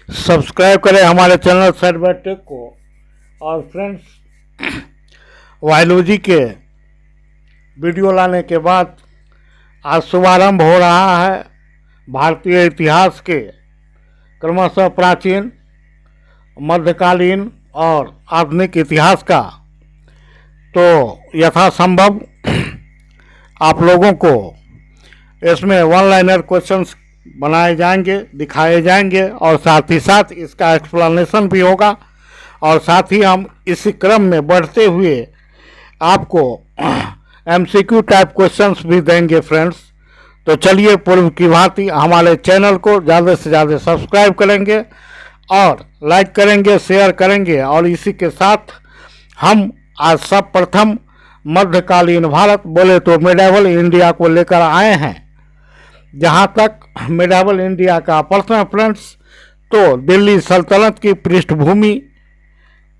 Subscribe करें हमारे channel side by take को। और फ्रेंड्स, बायोलॉजी के वीडियो लाने के बाद आज शुभारंभ हो रहा है भारतीय इतिहास के क्रमशः प्राचीन, मध्यकालीन और आधुनिक इतिहास का। तो यथासंभव आप लोगों को इसमें वन लाइनर क्वेश्चंस बनाए जाएंगे, दिखाए जाएंगे और साथ ही साथ इसका एक्सप्लेनेशन भी होगा। और साथ ही हम इसी क्रम में बढ़ते हुए आपको एमसीक्यू टाइप क्वेश्चंस भी देंगे फ्रेंड्स। तो चलिए, पूर्व की भांति हमारे चैनल को ज़्यादा से ज़्यादा सब्सक्राइब करेंगे और लाइक करेंगे, शेयर करेंगे। और इसी के साथ हम आज सब प्रथम मध्यकालीन भारत बोले तो मेडावल इंडिया को लेकर आए हैं। जहाँ तक मेडावल इंडिया का प्रश्न है फ्रेंड्स, तो दिल्ली सल्तनत की पृष्ठभूमि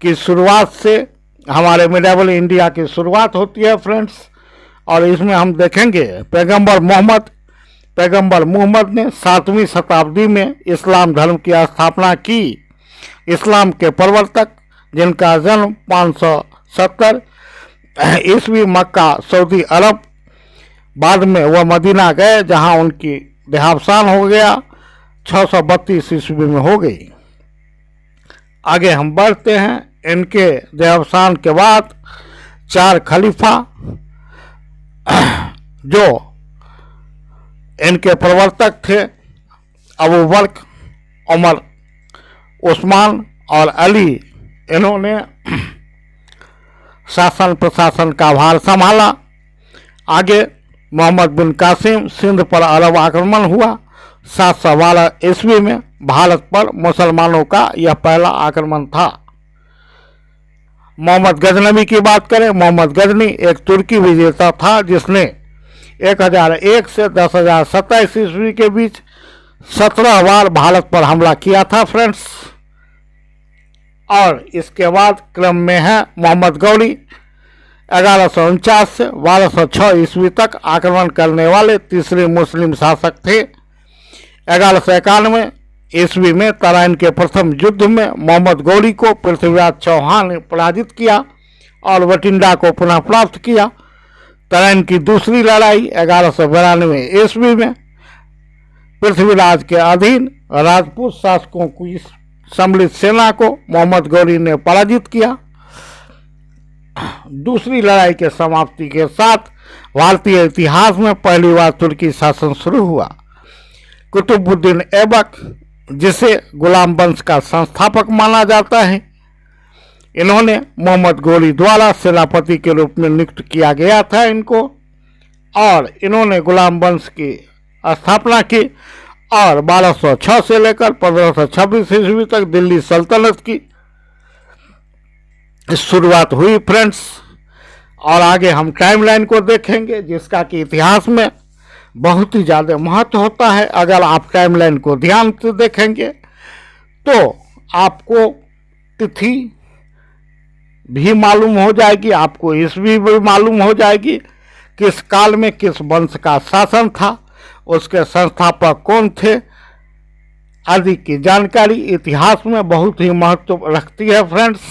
की शुरुआत से हमारे मेडावल इंडिया की शुरुआत होती है फ्रेंड्स। और इसमें हम देखेंगे पैगंबर मोहम्मद ने 7वीं शताब्दी में इस्लाम धर्म की स्थापना की। इस्लाम के प्रवर्तक जिनका जन्म 570 ईस्वी मक्का सऊदी अरब, बाद में वह मदीना गए जहां उनकी देहावसान हो गया 632 ईस्वी में हो गई। आगे हम बढ़ते हैं। इनके देहावसान के बाद 4 खलीफा जो इनके प्रवर्तक थे, अबू बकर, उमर, उस्मान और अली, इन्होंने शासन प्रशासन का भार संभाला। आगे मोहम्मद बिन कासिम सिंध पर अरब आक्रमण हुआ। 712 ईस्वी में भारत पर मुसलमानों का यह पहला आक्रमण था। मोहम्मद गजनवी की बात करें, मोहम्मद गजनी एक तुर्की विजेता था जिसने 1001 से 10,027 ईस्वी के बीच 17 बार भारत पर हमला किया था फ्रेंड्स। और इसके बाद क्रम में है मोहम्मद गौरी, 1149 से 1206 ईस्वी तक आक्रमण करने वाले तीसरे मुस्लिम शासक थे। 1191 ईस्वी में तराइन के प्रथम युद्ध में मोहम्मद गौरी को पृथ्वीराज चौहान ने पराजित किया और बठिंडा को पुनः प्राप्त किया। तराइन की दूसरी लड़ाई 1192 ईस्वी में पृथ्वीराज के अधीन राजपूत शासकों की सम्मिलित सेना को मोहम्मद गौरी ने पराजित किया। दूसरी लड़ाई के समाप्ति के साथ भारतीय इतिहास में पहली बार तुर्की शासन शुरू हुआ। कुतुबुद्दीन ऐबक, जिसे गुलाम वंश का संस्थापक माना जाता है, इन्होंने मोहम्मद गौरी द्वारा सेनापति के रूप में नियुक्त किया गया था इनको, और इन्होंने गुलाम वंश की स्थापना की। और 1206 से लेकर 1526 ईस्वी तक दिल्ली सल्तनत की शुरुआत हुई फ्रेंड्स। और आगे हम टाइमलाइन को देखेंगे जिसका कि इतिहास में बहुत ही ज़्यादा महत्व होता है। अगर आप टाइमलाइन को ध्यान से देखेंगे तो आपको तिथि भी मालूम हो जाएगी, आपको ईस्वी भी मालूम हो जाएगी, किस काल में किस वंश का शासन था, उसके संस्थापक कौन थे, आदि की जानकारी इतिहास में बहुत ही महत्व रखती है फ्रेंड्स।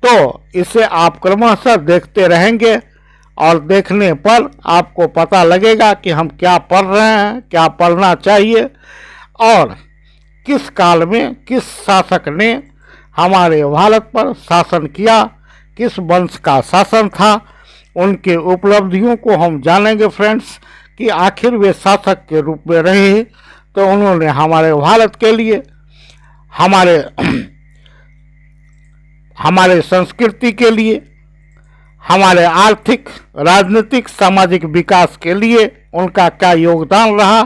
तो इसे आप क्रमशः देखते रहेंगे और देखने पर आपको पता लगेगा कि हम क्या पढ़ रहे हैं, क्या पढ़ना चाहिए, और किस काल में किस शासक ने हमारे भारत पर शासन किया, किस वंश का शासन था, उनके उपलब्धियों को हम जानेंगे फ्रेंड्स कि आखिर वे शासक के रूप में रहे तो उन्होंने हमारे भारत के लिए, हमारे संस्कृति के लिए, हमारे आर्थिक, राजनीतिक, सामाजिक विकास के लिए उनका क्या योगदान रहा,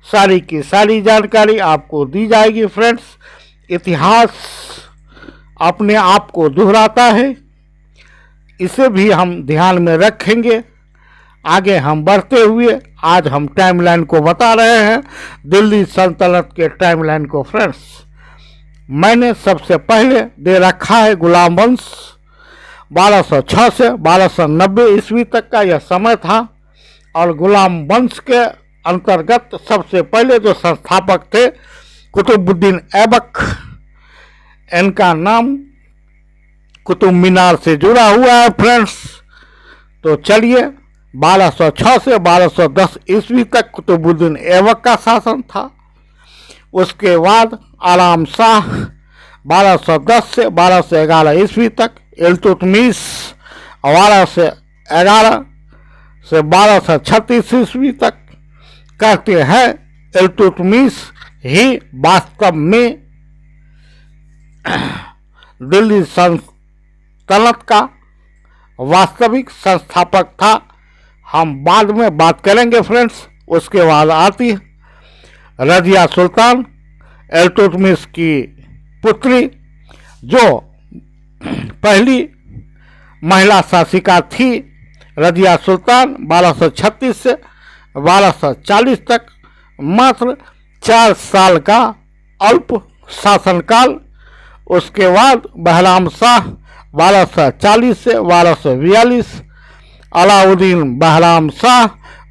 सारी की सारी जानकारी आपको दी जाएगी फ्रेंड्स। इतिहास अपने आप को दोहराता है, इसे भी हम ध्यान में रखेंगे। आगे हम बढ़ते हुए आज हम टाइमलाइन को बता रहे हैं, दिल्ली सल्तनत के टाइमलाइन को फ्रेंड्स। मैंने सबसे पहले दे रखा है गुलाम वंश, 1206 से 1290 ईस्वी तक का यह समय था। और गुलाम वंश के अंतर्गत सबसे पहले जो संस्थापक थे कुतुबुद्दीन ऐबक, इनका नाम कुतुब मीनार से जुड़ा हुआ है फ्रेंड्स। तो चलिए, 1206 से 1210 ईस्वी तक कुतुबुद्दीन ऐबक का शासन था। उसके बाद आलम शाह 1210 से 1211 ईस्वी तक, इल्तुतमिश 1211 से 1236 ईस्वी तक। कहते हैं इल्तुतमिश ही वास्तव में दिल्ली सल्तनत का वास्तविक संस्थापक था। हम बाद में बात करेंगे फ्रेंड्स। उसके बाद आती है रजिया सुल्तान, इल्तुतमिश की पुत्री, जो पहली महिला शासिका थी। रजिया सुल्तान 1236 से 1240 तक मात्र 4 साल का अल्प शासनकाल। उसके बाद बहराम शाह 1240 से 1242, अलाउद्दीन बहराम शाह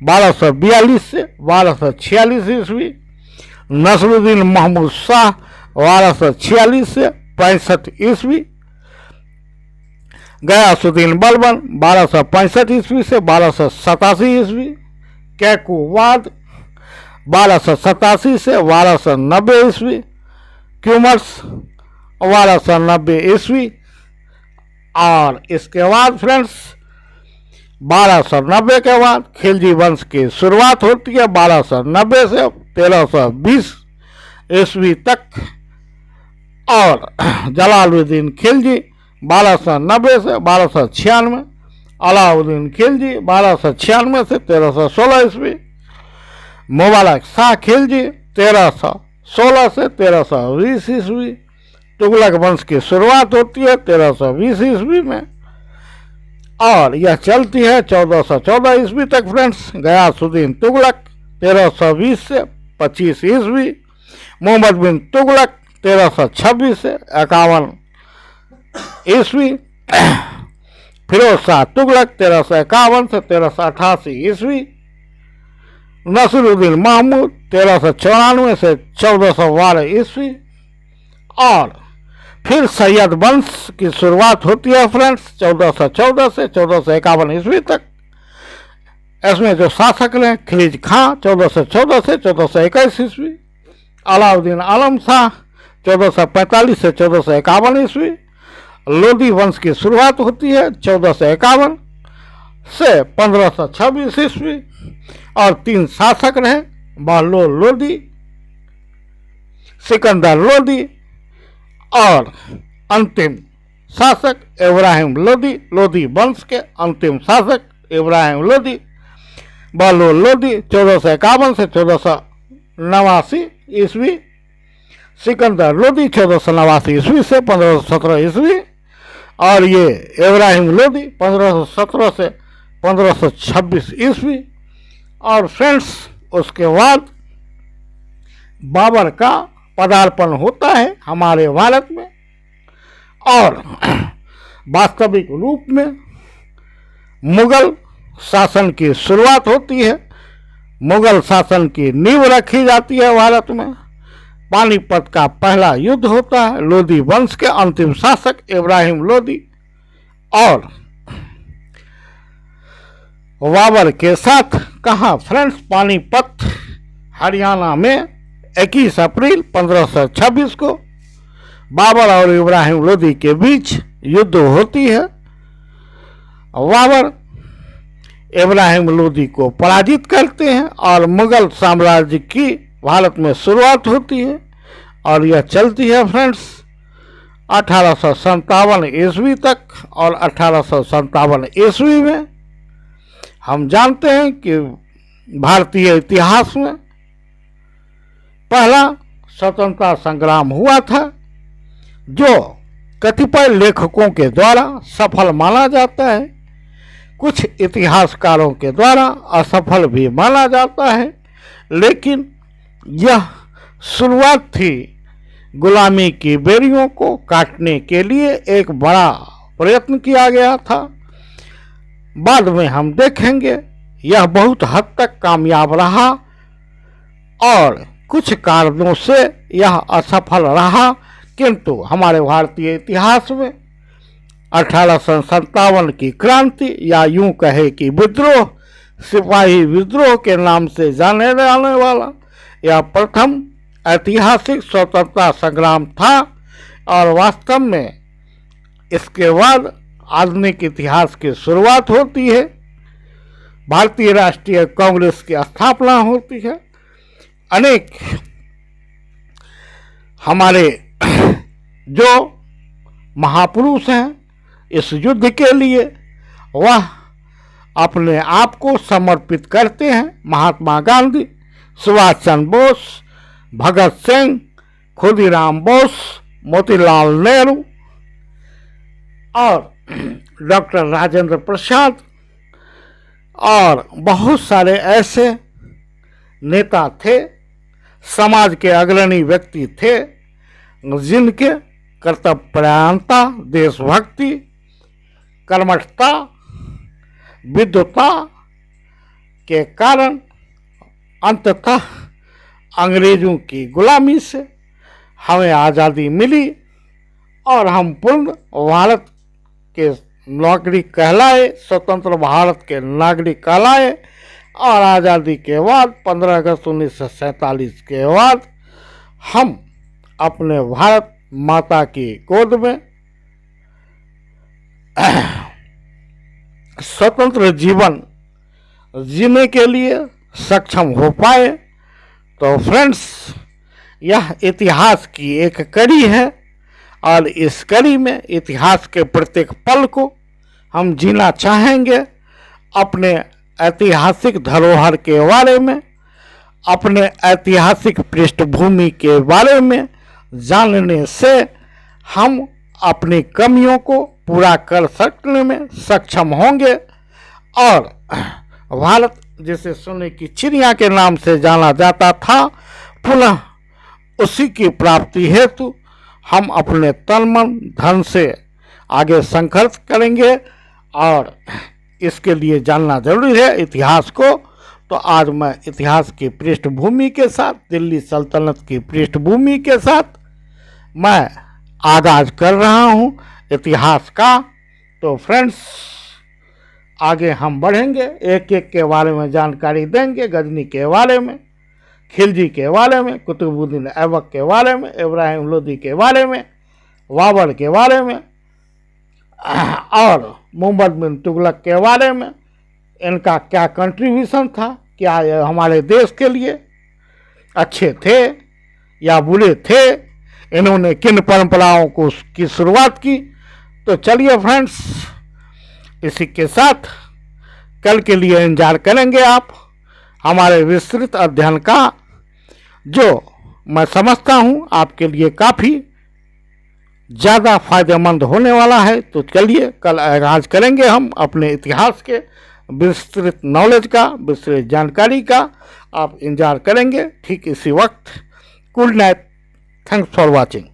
1242 से 1246 ईस्वी, नसरुद्दीन महमूद शाह 1246 से 65 ईस्वी, गयासुद्दीन बलबन 1265 ईस्वी से 1287 ईस्वी, कैकुवाद 1287 से 1290 ईस्वी, क्यूमर्स 1290 ईस्वी। और इसके बाद फ्रेंड्स 1290 के बाद खिलजी वंश की शुरुआत होती है 1290 से 1320 ईस्वी तक। और जलालुद्दीन खिलजी 1290 से 1296, अलाउद्दीन खिलजी 1296 से 1316 ईस्वी, मुबारक शाह खिलजी 1316 से 1320 ईस्वी। तुगलक वंश की शुरुआत होती है 1320 ईस्वी में और यह चलती है 1414 ईस्वी तक फ्रेंड्स। गयासुद्दीन तुगलक 1320 से 25 ईस्वी, मोहम्मद बिन तुगलक 1326 से 51 ईस्वी, फिरोज शाह तुगलक 1351 से 1388 ईस्वी, नसरुद्दीन महमूद 1394 से 1412 ईस्वी। और फिर सैयद वंश की शुरुआत होती है फ्रेंड्स 1414 से 1451 ईस्वी तक। इसमें जो शासक हैं खिलजी खां 1414 से 1421 ईस्वी, अलाउद्दीन आलम शाह 1445 से 1451 ईस्वी। लोदी वंश की शुरुआत होती है 1451 से 1526 ईस्वी और 3 शासक रहे, बहलोल लोदी, सिकंदर लोदी और अंतिम शासक इब्राहिम लोदी। लोदी वंश के अंतिम शासक इब्राहिम लोदी, बहलोल लोदी 1451 से 1489 ईस्वी, सिकंदर लोदी 1489 ईस्वी से 1517 ईस्वी और ये इब्राहिम लोदी 1517 से 1526 ईस्वी। और फ्रेंड्स उसके बाद बाबर का पदार्पण होता है हमारे भारत में और वास्तविक रूप में मुगल शासन की शुरुआत होती है। मुगल शासन की नींव रखी जाती है भारत में। पानीपत का पहला युद्ध होता है लोदी वंश के अंतिम शासक इब्राहिम लोदी और बाबर के साथ। कहाँ फ्रेंड्स? पानीपत हरियाणा में 21 अप्रैल 1526 को बाबर और इब्राहिम लोदी के बीच युद्ध होती है। बाबर इब्राहिम लोदी को पराजित करते हैं और मुगल साम्राज्य की भारत में शुरुआत होती है और यह चलती है फ्रेंड्स 1857 ईस्वी तक। और 1857 ईस्वी में हम जानते हैं कि भारतीय इतिहास में पहला स्वतंत्रता संग्राम हुआ था, जो कतिपय लेखकों के द्वारा सफल माना जाता है, कुछ इतिहासकारों के द्वारा असफल भी माना जाता है, लेकिन यह शुरुआत थी गुलामी की बेड़ियों को काटने के लिए एक बड़ा प्रयत्न किया गया था। बाद में हम देखेंगे यह बहुत हद तक कामयाब रहा और कुछ कारणों से यह असफल रहा, किंतु हमारे भारतीय इतिहास में 1857 की क्रांति या यूं कहे कि विद्रोह, सिपाही विद्रोह के नाम से जाने जाने वाला यह प्रथम ऐतिहासिक स्वतंत्रता संग्राम था और वास्तव में इसके बाद आधुनिक इतिहास की शुरुआत होती है। भारतीय राष्ट्रीय कांग्रेस की स्थापना होती है। अनेक हमारे जो महापुरुष हैं इस युद्ध के लिए वह अपने आप को समर्पित करते हैं। महात्मा गांधी, सुभाष चंद्र बोस, भगत सिंह, खुदीराम बोस, मोतीलाल नेहरू और डॉक्टर राजेंद्र प्रसाद और बहुत सारे ऐसे नेता थे, समाज के अग्रणी व्यक्ति थे, जिनके कर्तव्यपरायणता, देशभक्ति, कर्मठता, विद्वता के कारण अंततः अंग्रेजों की गुलामी से हमें आज़ादी मिली और हम पूर्ण भारत के नागरिक कहलाए, स्वतंत्र भारत के नागरिक कहलाए। और आज़ादी के बाद 15 अगस्त 1947 के बाद हम अपने भारत माता की गोद में स्वतंत्र जीवन जीने के लिए सक्षम हो पाए। तो फ्रेंड्स, यह इतिहास की एक कड़ी है और इस कड़ी में इतिहास के प्रत्येक पल को हम जीना चाहेंगे। अपने ऐतिहासिक धरोहर के बारे में, अपने ऐतिहासिक पृष्ठभूमि के बारे में जानने से हम अपनी कमियों को पूरा कर सकने में सक्षम होंगे और भारत जिसे सोने की चिड़िया के नाम से जाना जाता था, पुनः उसी की प्राप्ति हेतु हम अपने तन मन धन से आगे संघर्ष करेंगे और इसके लिए जानना जरूरी है इतिहास को। तो आज मैं इतिहास की पृष्ठभूमि के साथ, दिल्ली सल्तनत की पृष्ठभूमि के साथ मैं आगाज कर रहा हूँ इतिहास का। तो फ्रेंड्स, आगे हम बढ़ेंगे, एक एक के बारे में जानकारी देंगे। गजनी के बारे में, खिलजी के बारे में, कुतुबुद्दीन ऐबक के बारे में, इब्राहिम लोदी के बारे में, बाबर के बारे में और मोहम्मद बिन तुगलक के बारे में। इनका क्या कंट्रीब्यूशन था, क्या ये हमारे देश के लिए अच्छे थे या बुरे थे, इन्होंने किन परंपराओं को की शुरुआत की। तो चलिए फ्रेंड्स, इसी के साथ कल के लिए इंतजार करेंगे आप हमारे विस्तृत अध्ययन का, जो मैं समझता हूँ आपके लिए काफ़ी ज़्यादा फायदेमंद होने वाला है। तो चलिए कल आगाज करेंगे हम अपने इतिहास के विस्तृत नॉलेज का, विस्तृत जानकारी का। आप इंतजार करेंगे ठीक इसी वक्त। Good night, thanks for watching.